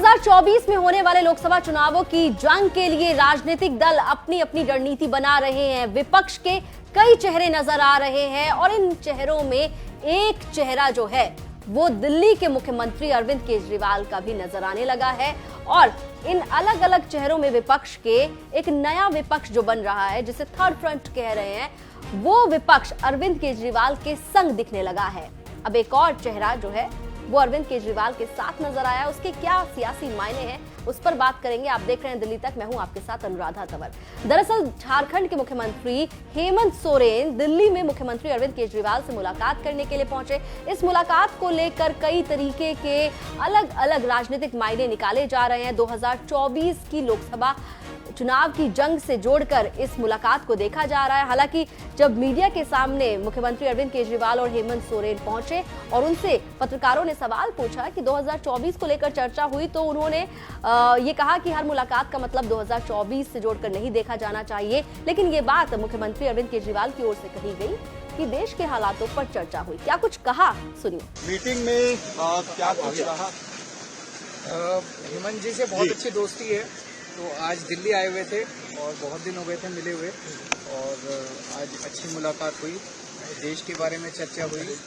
2024 में होने वाले लोकसभा चुनावों की जंग के लिए राजनीतिक दल अपनी अपनी रणनीति बना रहे हैं। विपक्ष के कई चेहरे नजर आ रहे हैं और इन चेहरों में एक चेहरा जो है वो दिल्ली के मुख्यमंत्री अरविंद केजरीवाल का भी नजर आने लगा है। और इन अलग अलग चेहरों में विपक्ष के एक नया विपक्ष जो बन रहा है, जिसे थर्ड फ्रंट कह रहे हैं, वो विपक्ष अरविंद केजरीवाल के संग दिखने लगा है। अब एक और चेहरा जो है वो अरविंद केजरीवाल के साथ नजर आया। उसके क्या सियासी मायने हैं उस पर बात करेंगे। आप देख रहे हैं दिल्ली तक, मैं हूं आपके साथ अनुराधा तंवर। दरअसल झारखंड के मुख्यमंत्री हेमंत सोरेन दिल्ली में मुख्यमंत्री अरविंद केजरीवाल से मुलाकात करने के लिए पहुंचे। इस मुलाकात को लेकर कई तरीके के अलग अलग राजनीतिक मायने निकाले जा रहे हैं। 2024 की लोकसभा चुनाव की जंग से जोड़कर इस मुलाकात को देखा जा रहा है। हालांकि जब मीडिया के सामने मुख्यमंत्री अरविंद केजरीवाल और हेमंत सोरेन पहुंचे और उनसे पत्रकारों ने सवाल पूछा कि 2024 को लेकर चर्चा हुई, तो उन्होंने ये कहा कि हर मुलाकात का मतलब 2024 से जोड़कर नहीं देखा जाना चाहिए। लेकिन ये बात मुख्यमंत्री अरविंद केजरीवाल की ओर से कही गई कि देश के हालातों पर चर्चा हुई। क्या कुछ कहा, सुनिए। मीटिंग में क्या कुछ कहा? हेमंत जी से बहुत अच्छी दोस्ती है, तो आज दिल्ली आए हुए थे और बहुत दिन हो गए थे मिले हुए, और आज अच्छी मुलाकात हुई। देश के बारे में चर्चा हुई,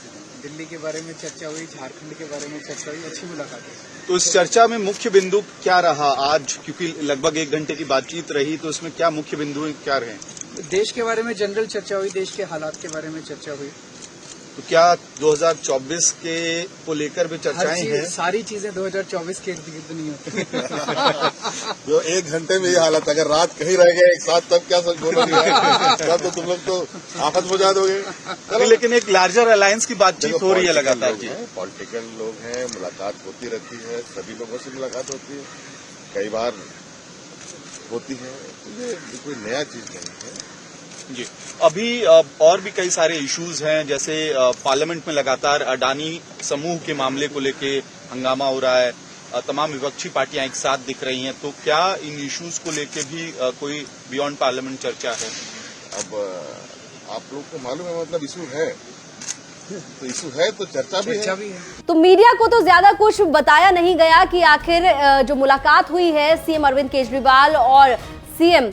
दिल्ली के बारे में चर्चा हुई, झारखंड के बारे में चर्चा हुई, अच्छी मुलाकात हुई। तो इस चर्चा में मुख्य बिंदु क्या रहा आज? क्योंकि लगभग 1 घंटे की बातचीत रही, तो इसमें क्या मुख्य बिंदु क्या रहे? देश के बारे में जनरल चर्चा हुई, देश के हालात के बारे में चर्चा हुई। तो क्या 2024 के को लेकर भी चर्चाएं हैं? सारी चीजें 2024 के इर्द गिर्द नहीं होती। जो 1 घंटे में ये हालत, अगर रात कहीं रह गए एक साथ तब क्या सच बोला नहीं, तब तो तुम लोग तो आफत में जा दोगे। लेकिन एक लार्जर अलायंस की बातचीत हो रही है लगातार जी। पॉलिटिकल लोग हैं, मुलाकात होती रहती है, सभी लोगों से मुलाकात होती है, कई बार होती है। ये कोई नया चीज नहीं है जी। अभी और भी कई सारे इश्यूज हैं, जैसे पार्लियामेंट में लगातार अडानी समूह के मामले को लेके हंगामा हो रहा है, तमाम विपक्षी पार्टियां एक साथ दिख रही हैं। तो क्या इन इश्यूज को लेके भी कोई बियॉन्ड पार्लियामेंट चर्चा है? अब आप लोग को मालूम है, मतलब इशू है तो इशू है तो चर्चा भी है। तो मीडिया को तो ज्यादा कुछ बताया नहीं गया कि आखिर जो मुलाकात हुई है सीएम अरविंद केजरीवाल और सीएम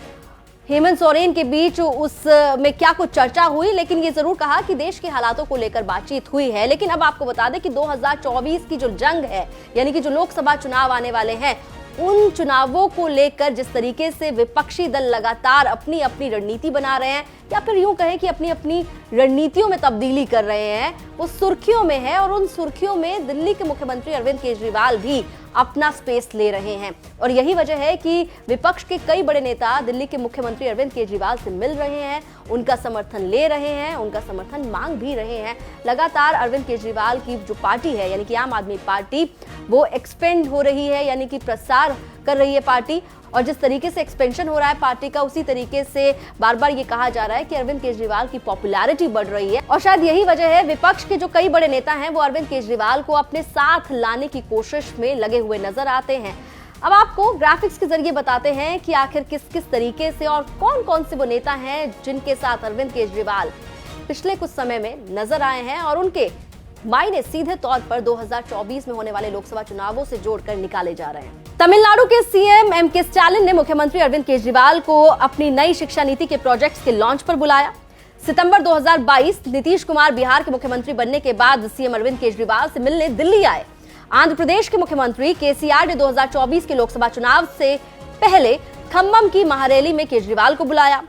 हेमंत सोरेन के बीच, उसमें क्या कुछ चर्चा हुई। लेकिन ये जरूर कहा कि देश के हालातों को लेकर बातचीत हुई है। लेकिन अब आपको बता दें कि 2024 की जो जंग है, यानी कि जो लोकसभा चुनाव आने वाले हैं, उन चुनावों को लेकर जिस तरीके से विपक्षी दल लगातार अपनी अपनी रणनीति बना रहे हैं, या फिर यूं कहें कि अपनी अपनी रणनीतियों में तब्दीली कर रहे हैं, वो सुर्खियों में है। और उन सुर्खियों में दिल्ली के मुख्यमंत्री अरविंद केजरीवाल भी अपना स्पेस ले रहे हैं। और यही वजह है कि विपक्ष के कई बड़े नेता दिल्ली के मुख्यमंत्री अरविंद केजरीवाल से मिल रहे हैं, उनका समर्थन ले रहे हैं, उनका समर्थन मांग भी रहे हैं। लगातार अरविंद केजरीवाल की जो पार्टी है, यानी कि आम आदमी पार्टी, वो एक्सपेंड हो रही है, यानी कि प्रसार कर रही है पार्टी। और जिस तरीके से एक्सपेंशन हो रहा है पार्टी का, उसी तरीके से बार बार ये कहा जा रहा है कि अरविंद केजरीवाल की पॉपुलैरिटी बढ़ रही है। और शायद यही वजह है विपक्ष के जो कई बड़े नेता हैं वो अरविंद केजरीवाल को अपने साथ लाने की कोशिश में लगे हुए नजर आते हैं। अब आपको ग्राफिक्स के जरिए बताते हैं कि आखिर किस किस तरीके से और कौन कौन से वो नेता हैं जिनके साथ अरविंद केजरीवाल पिछले कुछ समय में नजर आए हैं, और उनके मायने सीधे तौर पर 2024 में होने वाले लोकसभा चुनावों से जोड़कर निकाले जा रहे हैं। तमिलनाडु के सीएम एमके स्टालिन ने मुख्यमंत्री अरविंद केजरीवाल को अपनी नई शिक्षा नीति के प्रोजेक्ट्स के लॉन्च पर बुलाया। सितंबर 2022 नीतीश कुमार बिहार के मुख्यमंत्री बनने के बाद सीएम अरविंद केजरीवाल से मिलने दिल्ली आए। आंध्र प्रदेश के मुख्यमंत्री केसीआर ने 2024 के लोकसभा चुनाव से पहले खम्मम की महारैली में केजरीवाल को बुलाया।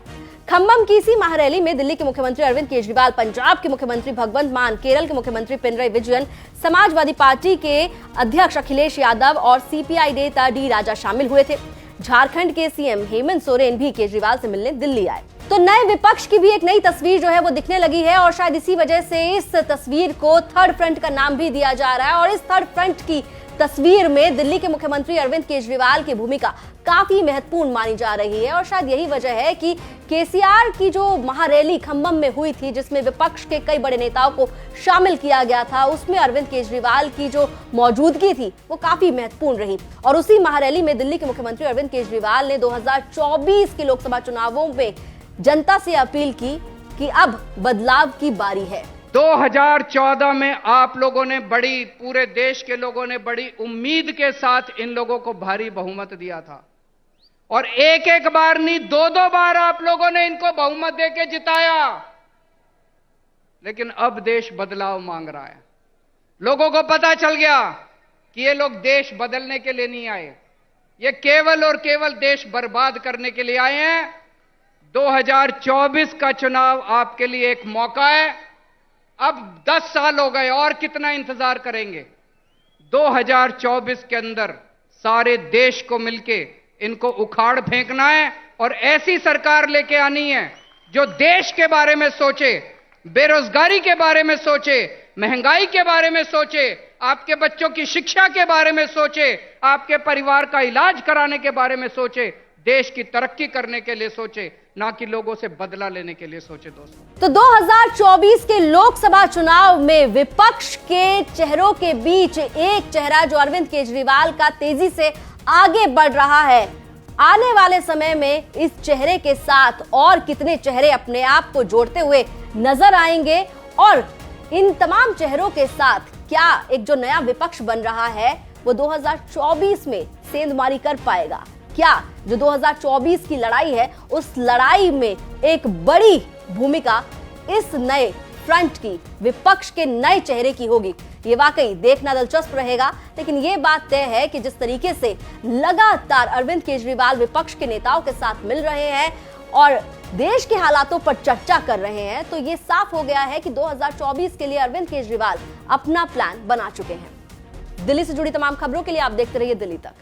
खम्मम की इसी महारैली में दिल्ली के मुख्यमंत्री अरविंद केजरीवाल, पंजाब के मुख्यमंत्री भगवंत मान, केरल के मुख्यमंत्री पिनराई विजयन, समाजवादी पार्टी के अध्यक्ष अखिलेश यादव और सीपीआई नेता डी राजा शामिल हुए थे। झारखंड के सीएम हेमंत सोरेन भी केजरीवाल से मिलने दिल्ली आए। तो नए विपक्ष की भी एक नई तस्वीर जो है वो दिखने लगी है, और शायद इसी वजह से इस तस्वीर को थर्ड फ्रंट का नाम भी दिया जा रहा है। और इस थर्ड फ्रंट की तस्वीर में दिल्ली के मुख्यमंत्री अरविंद केजरीवाल की भूमिका काफी महत्वपूर्ण मानी जा रही है। और शायद यही वजह है कि केसीआर की जो महारैली खम्मम में हुई थी, जिसमें विपक्ष के कई बड़े नेताओं को शामिल किया गया था, उसमें अरविंद केजरीवाल की जो मौजूदगी थी वो काफी महत्वपूर्ण रही। और उसी महारैली में दिल्ली के मुख्यमंत्री अरविंद केजरीवाल ने 2024 के लोकसभा चुनावों में जनता से अपील की कि अब बदलाव की बारी है। 2014 में आप लोगों ने पूरे देश के लोगों ने बड़ी उम्मीद के साथ इन लोगों को भारी बहुमत दिया था और एक एक बार नहीं, दो दो बार आप लोगों ने इनको बहुमत देके जिताया। लेकिन अब देश बदलाव मांग रहा है। लोगों को पता चल गया कि ये लोग देश बदलने के लिए नहीं आए, ये केवल और केवल देश बर्बाद करने के लिए आए हैं। 2024 का चुनाव आपके लिए एक मौका है। अब 10 साल हो गए, और कितना इंतजार करेंगे? 2024 के अंदर सारे देश को मिलके इनको उखाड़ फेंकना है और ऐसी सरकार लेके आनी है जो देश के बारे में सोचे, बेरोजगारी के बारे में सोचे, महंगाई के बारे में सोचे, आपके बच्चों की शिक्षा के बारे में सोचे, आपके परिवार का इलाज कराने के बारे में सोचे, देश की तरक्की करने के लिए सोचे, ना कि लोगों से बदला लेने के लिए सोचे। दोस्तों, तो 2024 के लोकसभा चुनाव में विपक्ष के चेहरों के बीच एक चेहरा जो अरविंद केजरीवाल का तेजी से आगे बढ़ रहा है। आने वाले समय में इस चेहरे के साथ और कितने चेहरे अपने आप को जोड़ते हुए नजर आएंगे और इन तमाम चेहरों के साथ क्या एक जो नया विपक्ष बन रहा है वो 2024 में सेंधमारी कर पाएगा? क्या जो 2024 की लड़ाई है उस लड़ाई में एक बड़ी भूमिका इस नए फ्रंट की, विपक्ष के नए चेहरे की होगी? ये वाकई देखना दिलचस्प रहेगा। लेकिन ये बात तय है कि जिस तरीके से लगातार अरविंद केजरीवाल विपक्ष के नेताओं के साथ मिल रहे हैं और देश के हालातों पर चर्चा कर रहे हैं, तो ये साफ हो गया है कि 2024 के लिए अरविंद केजरीवाल अपना प्लान बना चुके हैं। दिल्ली से जुड़ी तमाम खबरों के लिए आप देखते रहिए दिल्ली तक।